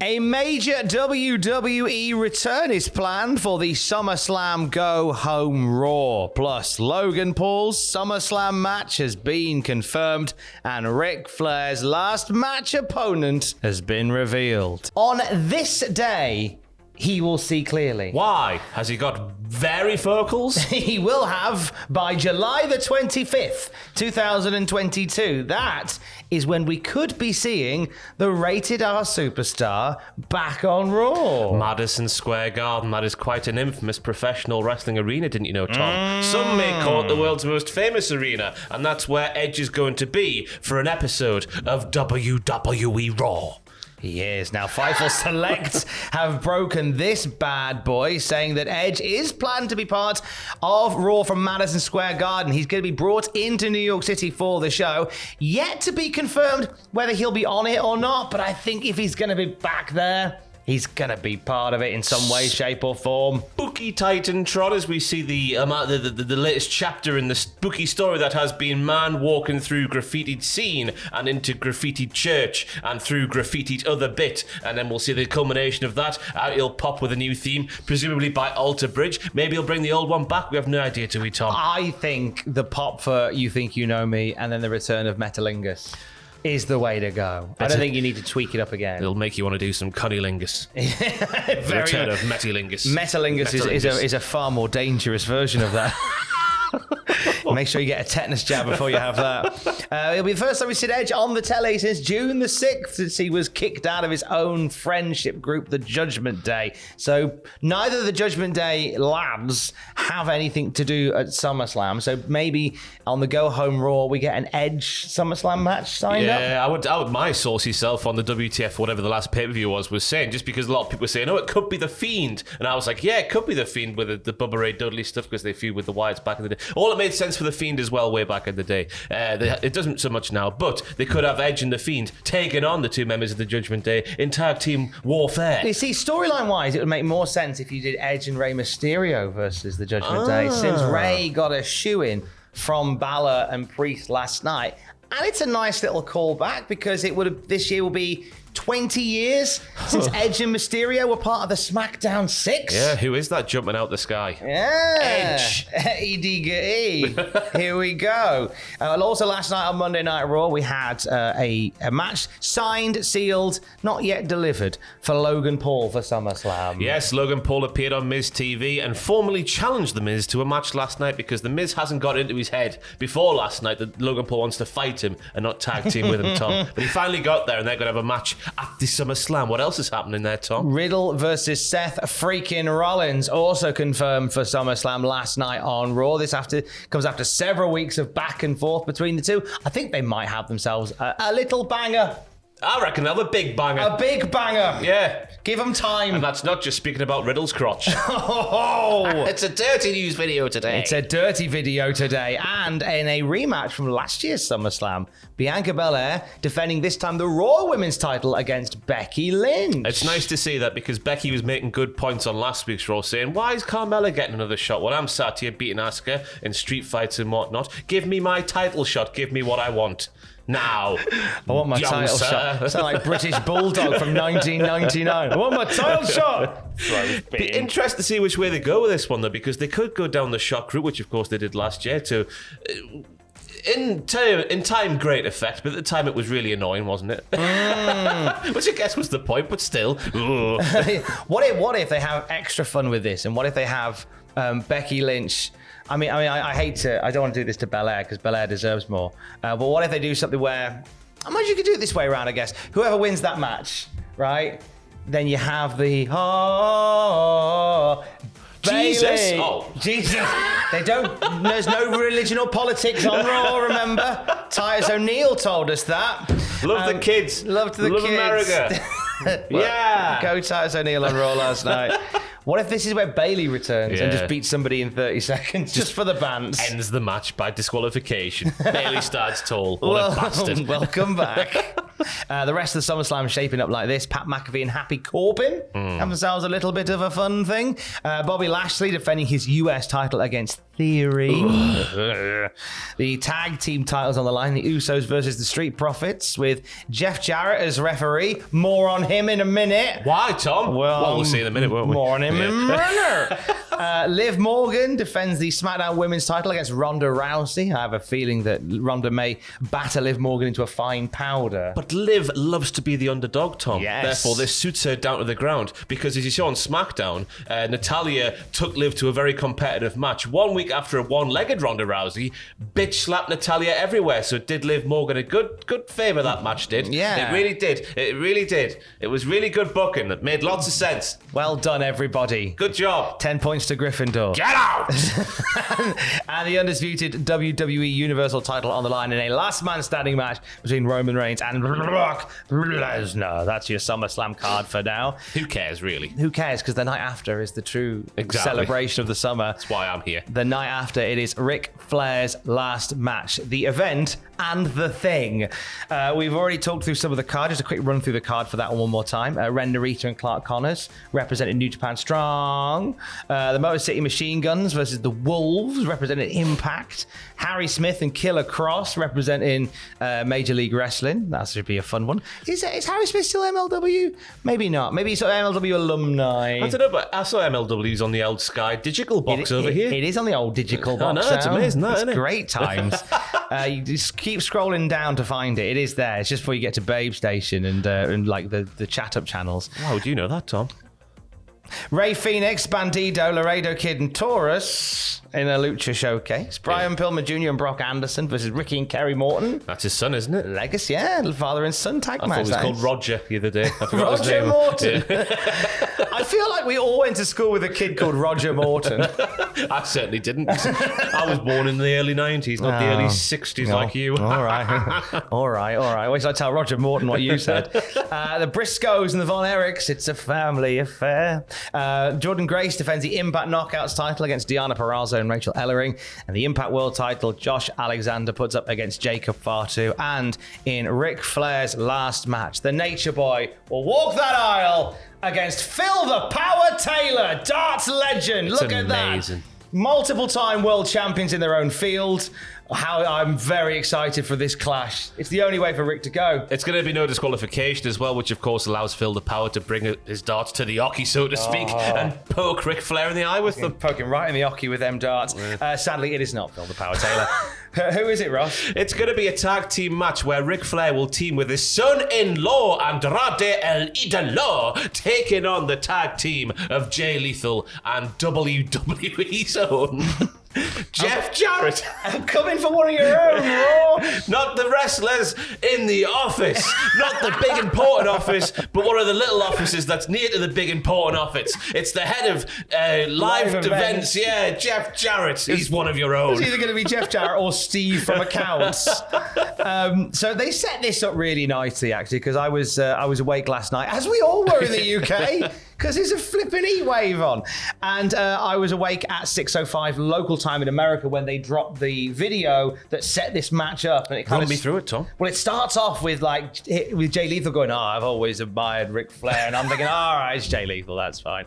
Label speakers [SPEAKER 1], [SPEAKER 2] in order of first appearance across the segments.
[SPEAKER 1] A major WWE return is planned for the SummerSlam Go Home Raw. Plus, Logan Paul's SummerSlam match has been confirmed and Ric Flair's last match opponent has been revealed. On this day, he will see clearly.
[SPEAKER 2] Why? Has he got varifocals?
[SPEAKER 1] He will have by July the 25th, 2022. That is when we could be seeing the Rated R superstar back on Raw.
[SPEAKER 2] Madison Square Garden, that is quite an infamous professional wrestling arena, didn't you know, Tom? Some may call it the world's most famous arena, and that's where Edge is going to be for an episode of WWE Raw.
[SPEAKER 1] He is. Now, Fightful Select have broken this bad boy, saying that Edge is planned to be part of Raw from Madison Square Garden. He's going to be brought into New York City for the show. Yet to be confirmed whether he'll be on it or not, but I think if he's going to be back there, he's going to be part of it in some way, shape, or form.
[SPEAKER 2] Spooky Titantron, as we see the latest chapter in the spooky story that has been man walking through graffitied scene and into graffitied church and through graffitied other bit. And then we'll see the culmination of that. He'll pop with a new theme, presumably by Alter Bridge. Maybe he'll bring the old one back. We have no idea, do we, Tom?
[SPEAKER 1] I think the pop for You Think You Know Me and then the return of Metalingus is the way to go. I don't think you need to tweak it up again.
[SPEAKER 2] It'll make you want to do some cunnilingus. The return of Metalingus.
[SPEAKER 1] Metalingus is a far more dangerous version of that. Make sure you get a tetanus jab before you have that. It'll be the first time we've seen Edge on the telly since June the 6th, since he was kicked out of his own friendship group, the Judgment Day. So neither the Judgment Day lads have anything to do at SummerSlam. So maybe on the Go Home Raw, we get an Edge SummerSlam match signed up.
[SPEAKER 2] Yeah, I would. My saucy self on the WTF, whatever the last pay-per-view was saying, just because a lot of people were saying, oh, it could be The Fiend. And I was like, yeah, it could be The Fiend with the Bubba Ray Dudley stuff because they feud with the Wyatts back in the day. All it made sense for The Fiend as well way back in the day. It doesn't so much now, but they could have Edge and The Fiend taking on the two members of the Judgment Day in tag team warfare.
[SPEAKER 1] You see, storyline-wise, it would make more sense if you did Edge and Rey Mysterio versus the Judgment Day, since Rey got a shoe-in from Balor and Priest last night. And it's a nice little callback because this year will be 20 years since Edge and Mysterio were part of the SmackDown 6.
[SPEAKER 2] Yeah, who is that jumping out the sky?
[SPEAKER 1] Yeah.
[SPEAKER 2] Edge.
[SPEAKER 1] E-D-G-E. Here we go. Also last night on Monday Night Raw, we had a match signed, sealed, not yet delivered for Logan Paul for SummerSlam.
[SPEAKER 2] Yes, Logan Paul appeared on Miz TV and formally challenged The Miz to a match last night because The Miz hasn't got into his head before last night that Logan Paul wants to fight him and not tag team with him, Tom. But he finally got there and they're going to have a match at the SummerSlam. What else is happening there, Tom?
[SPEAKER 1] Riddle versus Seth freaking Rollins, also confirmed for SummerSlam last night on Raw. This comes after several weeks of back and forth between the two. I think they might have themselves a little banger.
[SPEAKER 2] I reckon they'll have a big banger.
[SPEAKER 1] A big banger.
[SPEAKER 2] Yeah.
[SPEAKER 1] Give them time.
[SPEAKER 2] And that's not just speaking about Riddle's crotch.
[SPEAKER 1] It's
[SPEAKER 2] a dirty news video today.
[SPEAKER 1] It's a dirty video today. And in a rematch from last year's SummerSlam, Bianca Belair defending this time the Raw Women's title against Becky Lynch.
[SPEAKER 2] It's nice to see that because Becky was making good points on last week's Raw saying, why is Carmella getting another shot when I'm sat here beating Asuka in street fights and whatnot? Give me my title shot. Give me what I want. Now,
[SPEAKER 1] I want my title shot. I sound like British Bulldog from 1999. I want my title shot.
[SPEAKER 2] Be interested to see which way they go with this one, though, because they could go down the shock route, which of course they did last year too. In time, great effect, but at the time it was really annoying, wasn't it? Which I guess was the point, but still.
[SPEAKER 1] What if they have extra fun with this, and what if they have Becky Lynch? I don't want to do this to Belair because Belair deserves more. But what if they do something where, you could do it this way around, I guess. Whoever wins that match, right? Then you have the
[SPEAKER 2] Jesus.
[SPEAKER 1] Bailey. Oh, Jesus. There's no religion or politics on Raw, remember? Titus O'Neil told us that.
[SPEAKER 2] Love the kids.
[SPEAKER 1] Love kids.
[SPEAKER 2] America. Yeah.
[SPEAKER 1] Go Titus O'Neil on Raw last night. What if this is where Bailey returns and just beats somebody in 30 seconds just for the bands?
[SPEAKER 2] Ends the match by disqualification. Bailey starts tall. What a bastard.
[SPEAKER 1] Welcome back. The rest of the SummerSlam is shaping up like this. Pat McAfee and Happy Corbin have themselves a little bit of a fun thing. Bobby Lashley defending his US title against Theory. The tag team titles on the line. The Usos versus the Street Profits with Jeff Jarrett as referee. More on him in a minute.
[SPEAKER 2] Why, Tom? Well, we'll see in a minute, won't we?
[SPEAKER 1] More on him in a minute. Liv Morgan defends the SmackDown Women's title against Ronda Rousey. I have a feeling that Ronda may batter Liv Morgan into a fine powder.
[SPEAKER 2] But Liv loves to be the underdog, Tom.
[SPEAKER 1] Yes.
[SPEAKER 2] Therefore, this suits her down to the ground. Because as you saw on SmackDown, Natalya took Liv to a very competitive match. 1 week after a one-legged Ronda Rousey, bitch slapped Natalya everywhere. So it did Liv Morgan a good favour, that match did.
[SPEAKER 1] Yeah.
[SPEAKER 2] It really did. It really did. It was really good booking. It made lots of sense.
[SPEAKER 1] Well done, everybody.
[SPEAKER 2] Good job.
[SPEAKER 1] 10 points to Gryffindor.
[SPEAKER 2] Get out!
[SPEAKER 1] And the undisputed WWE Universal title on the line in a last man standing match between Roman Reigns and Brock Lesnar. That's your SummerSlam card for now.
[SPEAKER 2] Who cares, really?
[SPEAKER 1] Who cares? Because the night after is the true celebration of the summer.
[SPEAKER 2] That's why I'm here.
[SPEAKER 1] The night after, it is Ric Flair's last match, the event and the thing. We've already talked through some of the card. Just a quick run through the card for that one more time. Ren Narita and Clark Connors representing New Japan Strong. The Motor City Machine Guns versus the Wolves representing Impact. Harry Smith and Killer Cross representing Major League Wrestling. That should be a fun one. Is Harry Smith still MLW? Maybe not. Maybe he's MLW alumni.
[SPEAKER 2] I don't know, but I saw MLW's on the old Sky Digital box over here.
[SPEAKER 1] It is on the old Digital box.
[SPEAKER 2] I know, it's amazing, isn't it?
[SPEAKER 1] Great times. You just keep scrolling down to find it. It is there. It's just before you get to Babe Station and like the chat up channels.
[SPEAKER 2] How do you know that, Tom?
[SPEAKER 1] Ray Phoenix, Bandido, Laredo Kid, and Taurus in a Lucha showcase. Brian Pillman Jr. and Brock Anderson versus Ricky and Kerry Morton.
[SPEAKER 2] That's his son, isn't it?
[SPEAKER 1] Legacy, yeah. Father and son tag match.
[SPEAKER 2] I thought it was called Roger the other day. I forgot his
[SPEAKER 1] Roger
[SPEAKER 2] name.
[SPEAKER 1] Morton.
[SPEAKER 2] Yeah.
[SPEAKER 1] I feel like we all went to school with a kid called Roger Morton.
[SPEAKER 2] I certainly didn't. I was born in the early 90s, not the early 60s like you.
[SPEAKER 1] All right. Wait till I tell Roger Morton what you said. The Briscoes and the Von Erichs, it's a family affair. Jordan Grace defends the Impact Knockouts title against Deanna Purrazzo and Rachel Ellering. And the Impact World title, Josh Alexander puts up against Jacob Fatu. And in Ric Flair's last match, the Nature Boy will walk that aisle against Phil the Power Taylor, darts legend. Look at that. Multiple time world champions in their own field. How I'm very excited for this clash. It's the only way for Rick to go.
[SPEAKER 2] It's going to be no disqualification as well, which of course allows Phil the power to bring his darts to the ocky, so to speak, and poke Ric Flair in the eye with them.
[SPEAKER 1] Poking right in the ocky with them darts. Sadly, it is not Phil the Power Taylor. Who is it, Ross?
[SPEAKER 2] It's going to be a tag team match where Ric Flair will team with his son-in-law, Andrade El Idolo, taking on the tag team of Jay Lethal and WWE's own Jeff Jarrett.
[SPEAKER 1] I'm coming for one of your own, Raw.
[SPEAKER 2] Not the wrestlers in the office. Not the big important office, but one of the little offices that's near to the big important office. It's the head of live events. Yeah, Jeff Jarrett. He's one of your own.
[SPEAKER 1] It's either going to be Jeff Jarrett or Steve from accounts. So they set this up really nicely, actually, because I was awake last night, as we all were in the UK. Because there's a flipping heat wave on. And I was awake at 6:05 local time in America when they dropped the video that set this match up. And it kind
[SPEAKER 2] Run
[SPEAKER 1] of
[SPEAKER 2] me through it, Tom.
[SPEAKER 1] Well, it starts off with Jay Lethal going, I've always admired Ric Flair. And I'm thinking, all right, it's Jay Lethal, that's fine.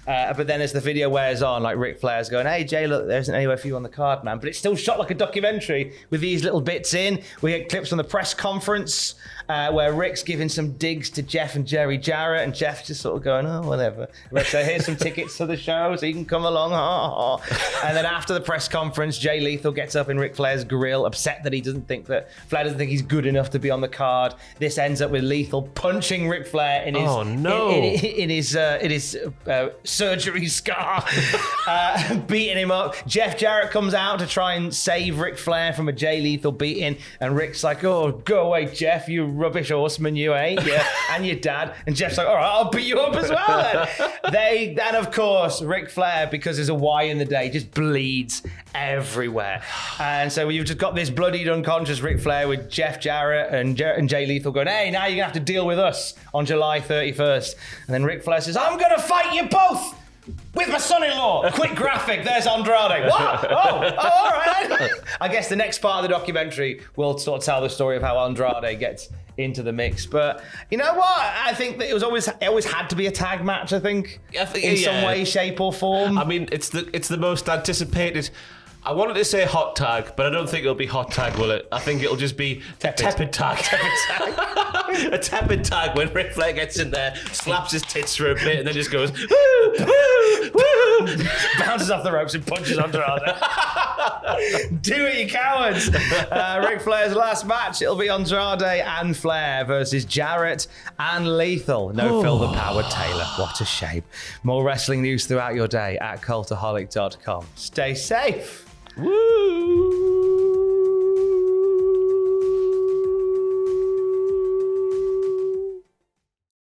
[SPEAKER 1] But then as the video wears on, like Ric Flair's going, hey, Jay, look, there isn't anywhere for you on the card, man. But it's still shot like a documentary with these little bits in. We get clips from the press conference where Ric's giving some digs to Jeff and Jerry Jarrett, and Jeff's just sort of going, oh, whatever. Ric said, here's some tickets to the show so you can come along. And then after the press conference, Jay Lethal gets up in Ric Flair's grill, upset that Flair doesn't think he's good enough to be on the card. This ends up with Lethal punching Ric Flair in his surgery scar, beating him up. Jeff Jarrett comes out to try and save Ric Flair from a Jay Lethal beating, and Ric's like, oh, go away, Jeff, you rubbish horseman, you ain't. Yeah, and your dad. And Jeff's like, all right, I'll beat you up as well then. And of course, Ric Flair, because there's a Y in the day, just bleeds everywhere. And so you've just got this bloodied, unconscious Ric Flair with Jeff Jarrett and Jay Lethal going, hey, now you're going to have to deal with us on July 31st. And then Ric Flair says, I'm going to fight you both. with my son-in-law. Quick graphic. There's Andrade. What? Oh, all right. I guess the next part of the documentary will sort of tell the story of how Andrade gets into the mix. But you know what? I think that it always had to be a tag match. I think in some way, shape, or form.
[SPEAKER 2] I mean, it's the most anticipated. I wanted to say hot tag, but I don't think it'll be hot tag, will it? I think it'll just be tepid tag. A tepid tag when Ric Flair gets in there, slaps his tits for a bit, and then just goes, woo, woo, woo.
[SPEAKER 1] Bounces off the ropes and punches Andrade. Do it, you cowards. Ric Flair's last match, it'll be Andrade and Flair versus Jarrett and Lethal. No Phil the Power Taylor. What a shame. More wrestling news throughout your day at cultaholic.com. Stay safe.
[SPEAKER 2] Woo!